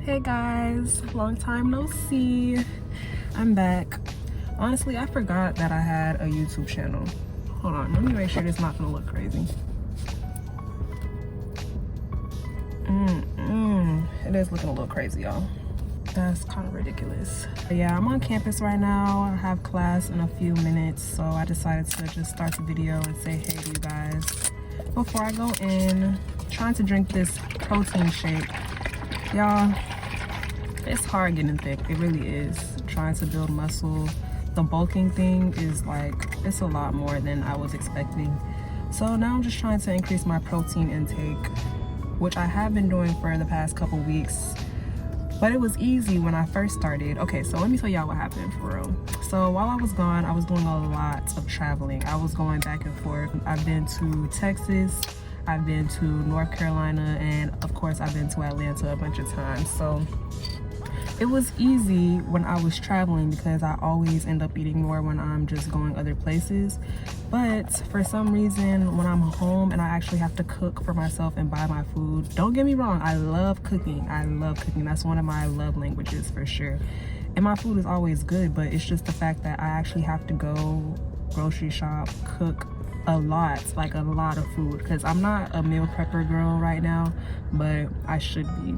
Hey guys, long time no see. I'm back. Honestly, I forgot that I had a YouTube channel. Hold on, let me make sure it's not gonna look crazy. It is looking a little crazy, y'all. That's kind of ridiculous. But yeah, I'm on campus right now. I have class in a few minutes, so I decided to just start the video and say hey to you guys. Before I go in, I'm trying to drink this protein shake. Y'all, it's hard getting thick. It really is. Trying to build muscle. The bulking thing is like, it's a lot more than I was expecting. So now I'm just trying to increase my protein intake, which I have been doing for the past couple weeks. But it was easy when I first started. Okay, so let me tell y'all what happened for real. So while I was gone, I was doing a lot of traveling. I was going back and forth. I've been to Texas, I've been to North Carolina, and of course I've been to Atlanta a bunch of times. So it was easy when I was traveling because I always end up eating more when I'm just going other places. But for some reason, when I'm home and I actually have to cook for myself and buy my food, don't get me wrong, I love cooking. I love cooking. That's one of my love languages for sure. And my food is always good, but it's just the fact that I actually have to go grocery shop, cook a lot, like a lot of food, because I'm not a meal prepper girl right now, but I should be,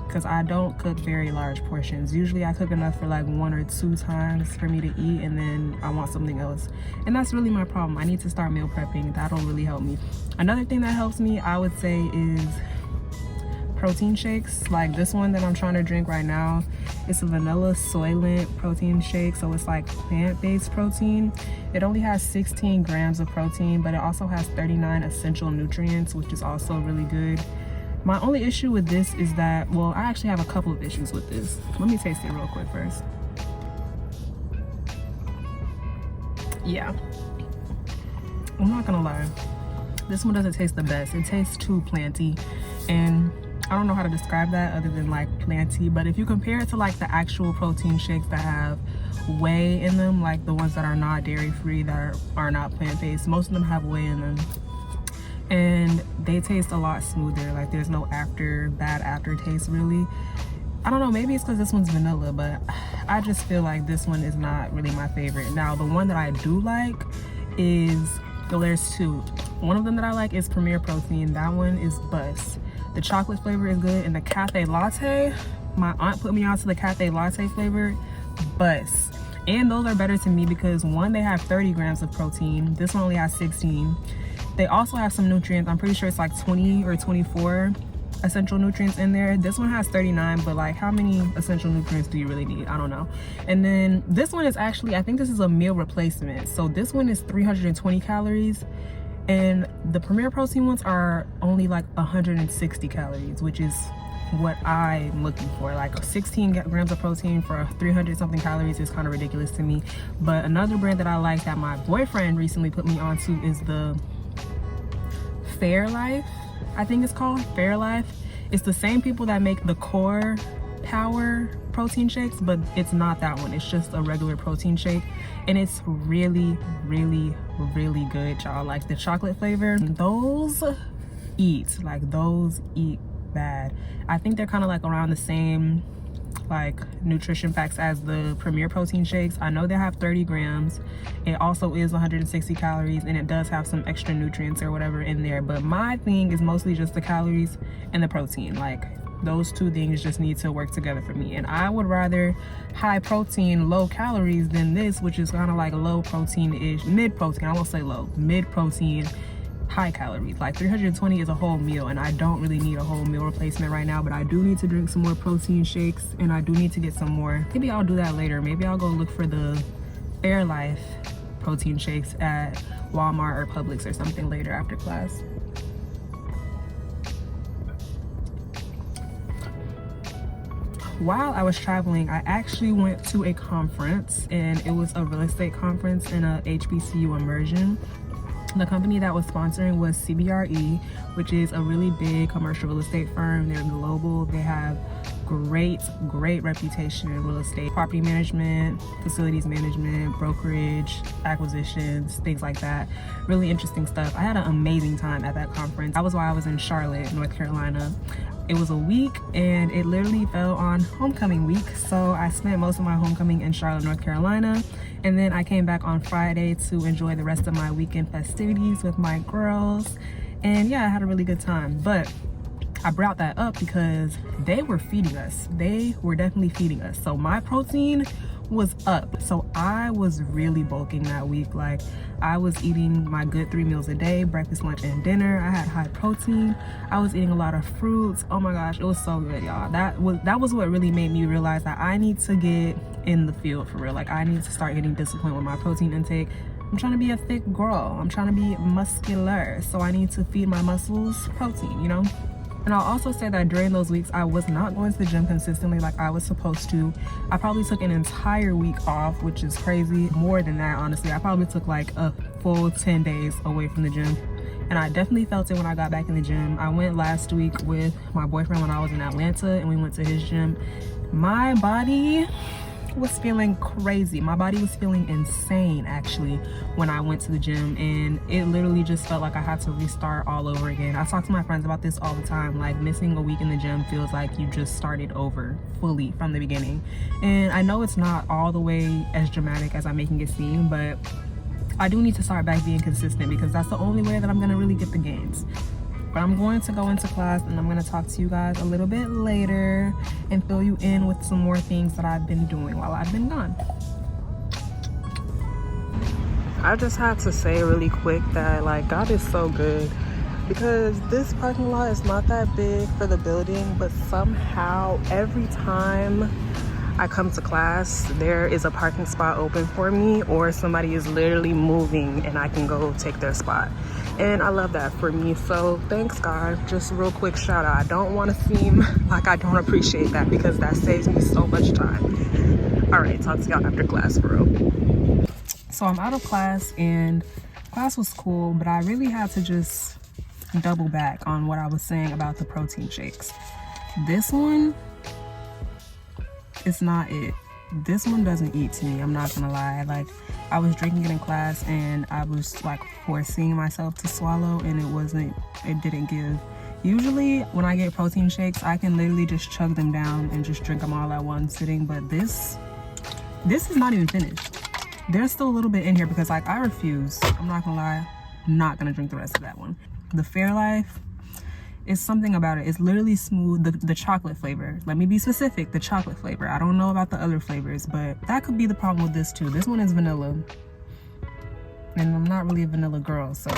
because I don't cook very large portions. Usually I cook enough for like 1 or 2 times for me to eat, and then I want something else. And that's really my problem. I need to start meal prepping. That'll really help me. Another thing that helps me, I would say, is protein shakes. Like this one that I'm trying to drink right now, it's a vanilla soylent protein shake, so it's like plant-based protein. It only has 16 grams of protein, but it also has 39 essential nutrients, which is also really good. My only issue with this is that, well, I actually have a couple of issues with this. Let me taste it real quick first. Yeah, I'm not gonna lie, this one doesn't taste the best. It tastes too planty, and I don't know how to describe that other than like planty. But if you compare it to like the actual protein shakes that have whey in them, like the ones that are not dairy free, that are not plant-based, most of them have whey in them, and they taste a lot smoother. Like there's no bad aftertaste really. I don't know, maybe it's because this one's vanilla, but I just feel like this one is not really my favorite. Now the one that I do like is, well, there's 2. One of them that I like is Premier Protein. That one is bust. The chocolate flavor is good, and the cafe latte, my aunt put me on to the cafe latte flavor, bust. And those are better to me because one, they have 30 grams of protein. This one only has 16. They also have some nutrients. I'm pretty sure it's like 20 or 24 essential nutrients in there. This one has 39, but like how many essential nutrients do you really need? I don't know. And then this one is actually, I think this is a meal replacement. So this one is 320 calories. And the Premier Protein ones are only like 160 calories, which is what I'm looking for. Like 16 grams of protein for 300 something calories is kind of ridiculous to me. But another brand that I like that my boyfriend recently put me onto is the Fairlife. I think it's called Fairlife. It's the same people that make the Core Power protein shakes, but it's not that one. It's just a regular protein shake, and it's really good, y'all. Like the chocolate flavor, those eat bad. I think they're kind of like around the same like nutrition facts as the Premier Protein shakes. I know they have 30 grams. It also is 160 calories, and it does have some extra nutrients or whatever in there, but my thing is mostly just the calories and the protein. Like those 2 things just need to work together for me, and I would rather high protein low calories than this, which is kind of like low protein-ish, mid protein. I won't say low, mid protein, high calories. Like 320 is a whole meal, and I don't really need a whole meal replacement right now, but I do need to drink some more protein shakes, and I do need to get some more. Maybe I'll do that later. Maybe I'll go look for the Fairlife protein shakes at Walmart or Publix or something later after class. While I was traveling, I actually went to a conference, and it was a real estate conference in a HBCU immersion. The company that was sponsoring was CBRE, which is a really big commercial real estate firm. They're global. They have great reputation in real estate, property management, facilities management, brokerage, acquisitions, things like that. Really interesting stuff. I had an amazing time at that conference. That was while I was in Charlotte, North Carolina. it was a week and it literally fell on homecoming week. So I spent most of my homecoming in Charlotte, North Carolina. And then I came back on Friday to enjoy the rest of my weekend festivities with my girls. And yeah, I had a really good time. But I brought that up because they were feeding us. They were definitely feeding us. So my protein was up. So I was really bulking that week. Like, I was eating my good 3 meals a day, breakfast, lunch, and dinner. I had high protein. I was eating a lot of fruits. Oh my gosh, it was so good, y'all. That was what really made me realize that I need to get in the field for real. Like, I need to start getting disciplined with my protein intake. I'm trying to be a thick girl. I'm trying to be muscular. So I need to feed my muscles protein, you know? And I'll also say that during those weeks, I was not going to the gym consistently like I was supposed to. I probably took an entire week off, which is crazy. More than that, honestly. I probably took like a full 10 days away from the gym. And I definitely felt it when I got back in the gym. I went last week with my boyfriend when I was in Atlanta, and we went to his gym. My body was feeling crazy. My body was feeling insane actually when I went to the gym, and it literally just felt like I had to restart all over again. I talk to my friends about this all the time. Like, missing a week in the gym feels like you just started over fully from the beginning. And I know it's not all the way as dramatic as I'm making it seem, but I do need to start back being consistent because that's the only way that I'm gonna really get the gains. But I'm going to go into class and I'm going to talk to you guys a little bit later and fill you in with some more things that I've been doing while I've been gone. I just had to say really quick that, like, God is so good, because this parking lot is not that big for the building, but somehow every time I come to class, there is a parking spot open for me, or somebody is literally moving and I can go take their spot. And I love that for me. So thanks, God. Just real quick shout out. I don't want to seem like I don't appreciate that, because that saves me so much time. All right, talk to y'all after class for real. So I'm out of class, and class was cool, but I really had to just double back on what I was saying about the protein shakes. This one, it's not it. This one doesn't eat to me, I'm not gonna lie. Like, I was drinking it in class and I was like forcing myself to swallow, and it didn't give. Usually when I get protein shakes, I can literally just chug them down and just drink them all at one sitting, but this is not even finished. There's still a little bit in here because, like, I refuse. I'm not gonna lie, I'm not gonna drink the rest of that one. The Fairlife, it's something about it. It's literally smooth. The chocolate flavor. Let me be specific. The chocolate flavor. I don't know about the other flavors, but that could be the problem with this too. This one is vanilla, and I'm not really a vanilla girl, so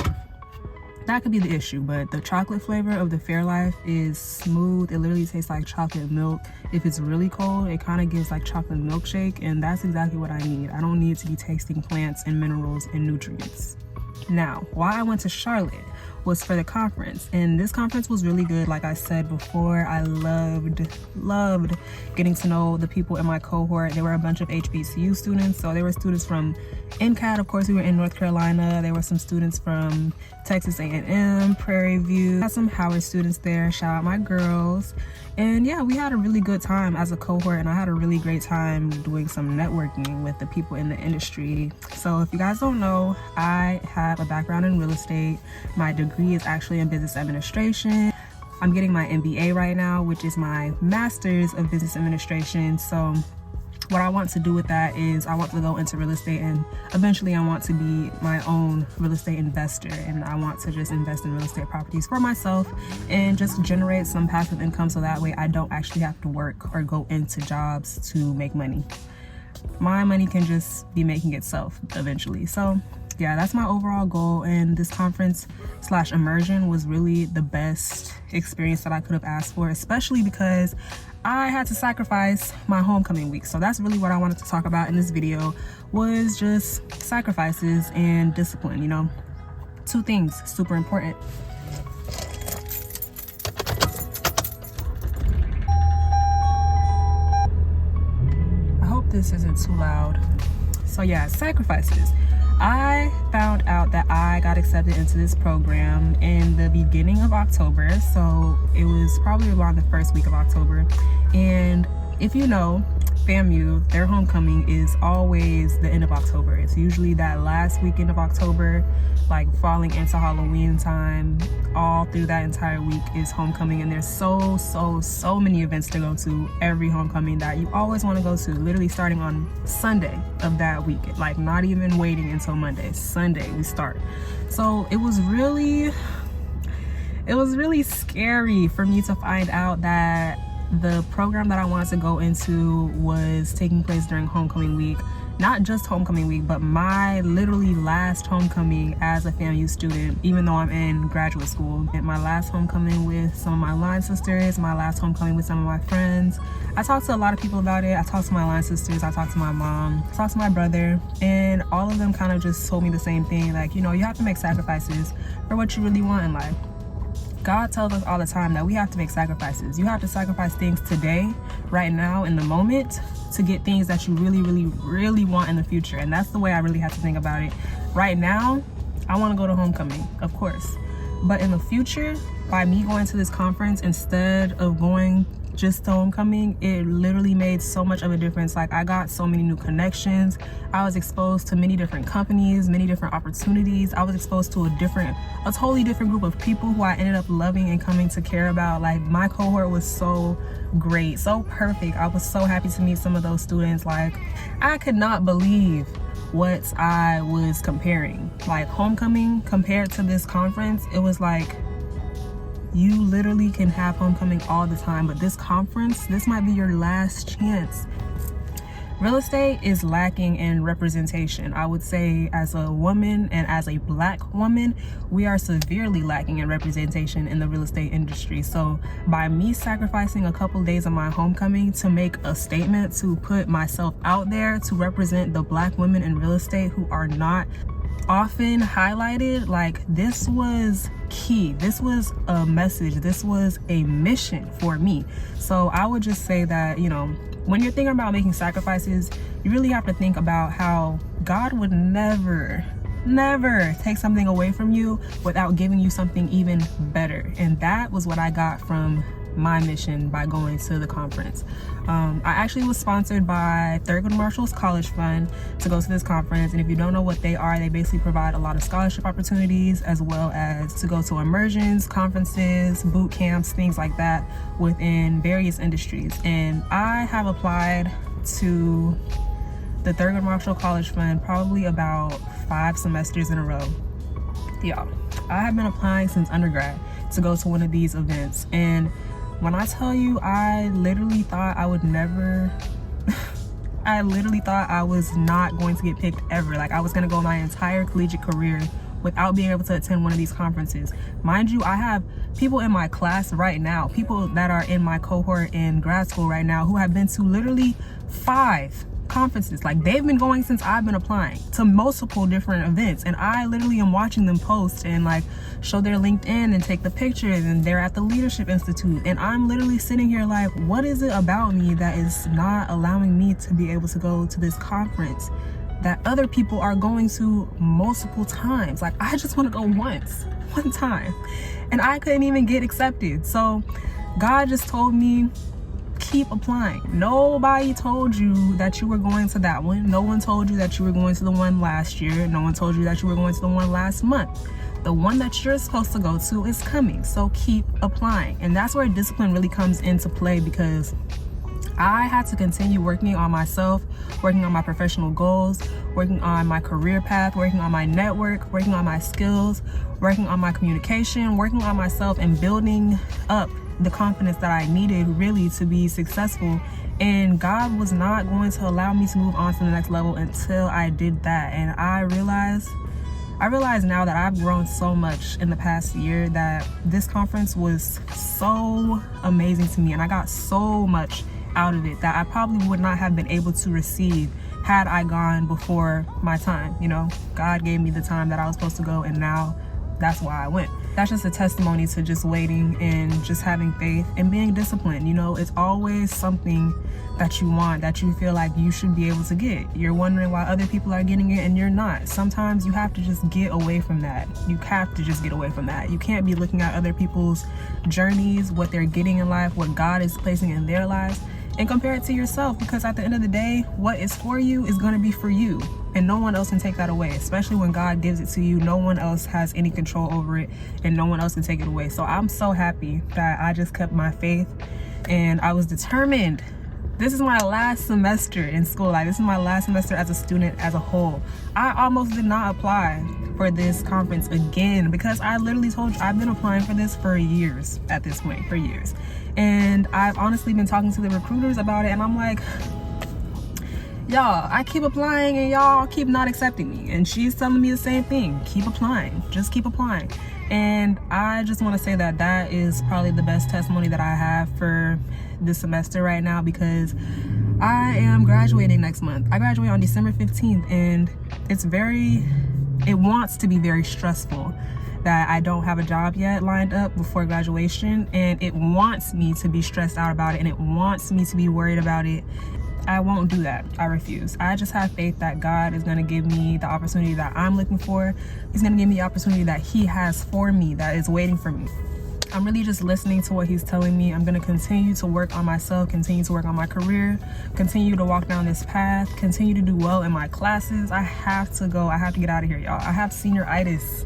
that could be the issue. But the chocolate flavor of the Fairlife is smooth. It literally tastes like chocolate milk. If it's really cold, it kind of gives like chocolate milkshake, and that's exactly what I need. I don't need to be tasting plants and minerals and nutrients. Now, why I went to Charlotte was for the conference, and this conference was really good. Like I said before, I loved getting to know the people in my cohort. There were a bunch of HBCU students, so there were students from NCAT, of course we were in North Carolina. There were some students from Texas A&M, Prairie View. Had some Howard students there, shout out my girls. And yeah, we had a really good time as a cohort, and I had a really great time doing some networking with the people in the industry. So if you guys don't know, I have a background in real estate. My degree is actually in business administration. I'm getting my MBA right now, which is my master's of business administration. So what I want to do with that is I want to go into real estate, and eventually I want to be my own real estate investor, and I want to just invest in real estate properties for myself and just generate some passive income, so that way I don't actually have to work or go into jobs to make money. My money can just be making itself eventually. So yeah, that's my overall goal, and this conference / immersion was really the best experience that I could have asked for, especially because I had to sacrifice my homecoming week. So that's really what I wanted to talk about in this video, was just sacrifices and discipline, you know, 2 things super important. I hope this isn't too loud. So yeah, sacrifices. I found out that I got accepted into this program in the beginning of October, so it was probably around the first week of October. And if you know, FAMU, their homecoming is always the end of October. It's usually that last weekend of October, like falling into Halloween time. All through that entire week is homecoming, and there's so many events to go to every homecoming that you always want to go to, literally starting on Sunday of that week, like not even waiting until Monday. Sunday we start. So it was really scary for me to find out that the program that I wanted to go into was taking place during homecoming week. Not just homecoming week, but my literally last homecoming as a FAMU student, even though I'm in graduate school. And my last homecoming with some of my line sisters, my last homecoming with some of my friends. I talked to a lot of people about it. I talked to my line sisters, I talked to my mom, I talked to my brother, and all of them kind of just told me the same thing. Like, you know, you have to make sacrifices for what you really want in life. God tells us all the time that we have to make sacrifices. You have to sacrifice things today, right now, in the moment, to get things that you really want in the future. And that's the way I really have to think about it. Right now, I want to go to homecoming, of course. But in the future, by me going to this conference instead of going just to homecoming, it literally made so much of a difference. Like, I got so many new connections. I was exposed to many different companies, many different opportunities. I was exposed to a totally different group of people who I ended up loving and coming to care about. Like, my cohort was so great, so perfect. I was so happy to meet some of those students. Like, I could not believe what I was comparing. Like, homecoming compared to this conference, it was like, you literally can have homecoming all the time, but this conference, this might be your last chance. Real estate is lacking in representation. I would say as a woman and as a Black woman, we are severely lacking in representation in the real estate industry. So by me sacrificing a couple days of my homecoming to make a statement, to put myself out there, to represent the Black women in real estate who are not often highlighted, like, this was key. This was a message. This was a mission for me. So I would just say that, you know, when you're thinking about making sacrifices, you really have to think about how God would never take something away from you without giving you something even better. And that was what I got from my mission by going to the conference. I actually was sponsored by Thurgood Marshall's College Fund to go to this conference, and if you don't know what they are, they basically provide a lot of scholarship opportunities, as well as to go to immersions, conferences, boot camps, things like that within various industries. And I have applied to the Thurgood Marshall College Fund probably about 5 semesters in a row. Y'all, I have been applying since undergrad to go to one of these events, and when I tell you, I literally thought I would never I literally thought I was not going to get picked ever. Like, I was going to go my entire collegiate career without being able to attend one of these conferences. Mind you, I have people in my class right now, people that are in my cohort in grad school right now, who have been to literally 5 conferences. Like, they've been going since I've been applying to multiple different events, and I literally am watching them post and like show their LinkedIn and take the pictures, and they're at the Leadership Institute, and I'm literally sitting here like, what is it about me that is not allowing me to be able to go to this conference that other people are going to multiple times? Like, I just want to go one time, and I couldn't even get accepted. So God just told me, keep applying. Nobody told you that you were going to that one. No one told you that you were going to the one last year. No one told you that you were going to the one last month. The one that you're supposed to go to is coming, so keep applying. And that's where discipline really comes into play, because I had to continue working on myself, working on my professional goals, working on my career path, working on my network, working on my skills, working on my communication, working on myself, and building up the confidence that I needed really to be successful. And God was not going to allow me to move on to the next level until I did that. And I realize now that I've grown so much in the past year, that this conference was so amazing to me, and I got so much out of it that I probably would not have been able to receive had I gone before my time. You know, God gave me the time that I was supposed to go, and now that's why I went. That's just a testimony to just waiting and just having faith and being disciplined. You know, it's always something that you want, that you feel like you should be able to get. You're wondering why other people are getting it and you're not. Sometimes you have to just get away from that. You have to just get away from that. You can't be looking at other people's journeys, what they're getting in life, what God is placing in their lives, and compare it to yourself, because at the end of the day, what is for you is going to be for you, and no one else can take that away. Especially when God gives it to you, no one else has any control over it, and no one else can take it away. So I'm so happy that I just kept my faith, and I was determined. This is my last semester in school. Like, this is my last semester as a student as a whole. I almost did not apply for this conference again, because I literally told you I've been applying for this for years at this point, for years. And I've honestly been talking to the recruiters about it, and I'm like, y'all, I keep applying and y'all keep not accepting me. And she's telling me the same thing. Keep applying, just keep applying. And I just want to say that that is probably the best testimony that I have for this semester right now, because I am graduating next month. I graduate on December 15th, and it wants to be very stressful that I don't have a job yet lined up before graduation, and it wants me to be stressed out about it, and it wants me to be worried about it. I won't do that. I refuse. I just have faith that God is going to give me the opportunity that I'm looking for. He's going to give me the opportunity that he has for me, that is waiting for me. I'm really just listening to what he's telling me. I'm going to continue to work on myself, continue to work on my career, continue to walk down this path, continue to do well in my classes. I have to go. I have to get out of here, y'all. I have senioritis.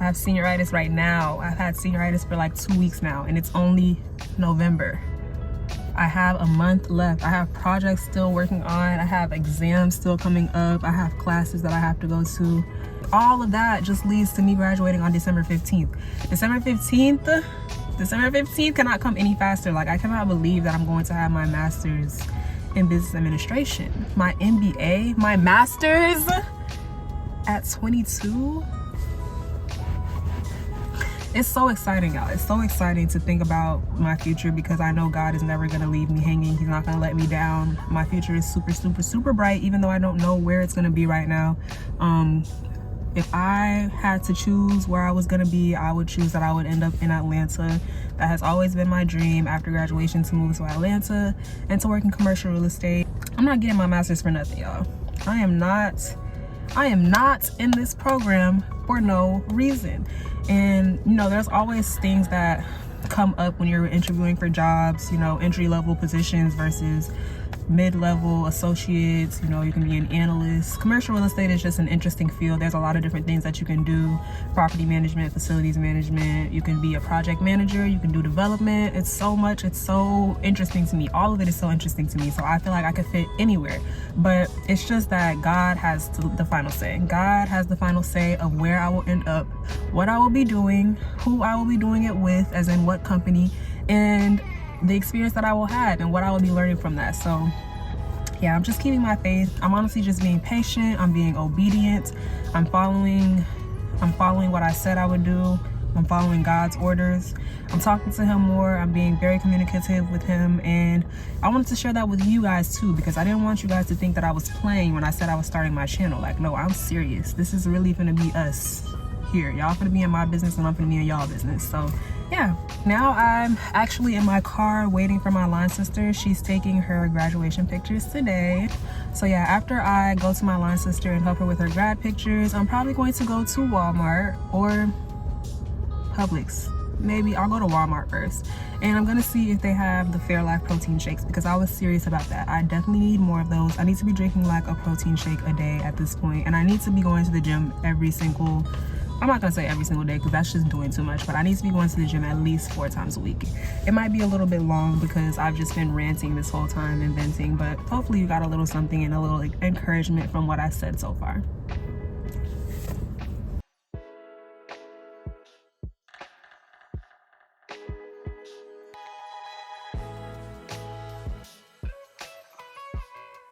I have senioritis right now. I've had senioritis for like 2 weeks now, and it's only November. I have a month left. I have projects still working on. I have exams still coming up. I have classes that I have to go to. All of that just leads to me graduating on December 15th. December 15th cannot come any faster. Like, I cannot believe that I'm going to have my master's in business administration, my MBA, my master's at 22. It's so exciting, y'all. It's so exciting to think about my future, because I know God is never gonna leave me hanging. He's not gonna let me down. My future is super, super, super bright, even though I don't know where it's gonna be right now. If I had to choose where I was gonna be, I would choose that I would end up in Atlanta. That has always been my dream after graduation, to move to Atlanta and to work in commercial real estate. I'm not getting my master's for nothing, y'all. I am not in this program for no reason. And you know, there's always things that come up when you're interviewing for jobs, you know, entry-level positions versus mid-level associates. You know, you can be an analyst. Commercial real estate is just an interesting field. There's a lot of different things that you can do: property management, facilities management. You can be a project manager, you can do development. It's so much. It's so interesting to me. All of it is so interesting to me. So I feel like I could fit anywhere, but it's just that God has the final say. God has the final say of where I will end up, what I will be doing, who I will be doing it with, as in what company, and the experience that I will have and what I will be learning from that. So yeah, I'm just keeping my faith. I'm honestly just being patient. I'm being obedient. I'm following what I said I would do. I'm following God's orders. I'm talking to him more. I'm being very communicative with him, and I wanted to share that with you guys too, because I didn't want you guys to think that I was playing when I said I was starting my channel. Like, no, I'm serious. This is really gonna be us here. Y'all gonna be in my business, and I'm gonna be in y'all business. So yeah, now I'm actually in my car waiting for my line sister. She's taking her graduation pictures today. So yeah, after I go to my line sister and help her with her grad pictures, I'm probably going to go to Walmart or Publix. Maybe I'll go to Walmart first, and I'm gonna see if they have the Fairlife protein shakes, because I was serious about that. I definitely need more of those. I need to be drinking like a protein shake a day at this point, and I need to be going to the gym I'm not gonna say every single day, because that's just doing too much, but I need to be going to the gym at least 4 times a week. It might be a little bit long because I've just been ranting this whole time and venting, but hopefully you got a little something and a little encouragement from what I said so far.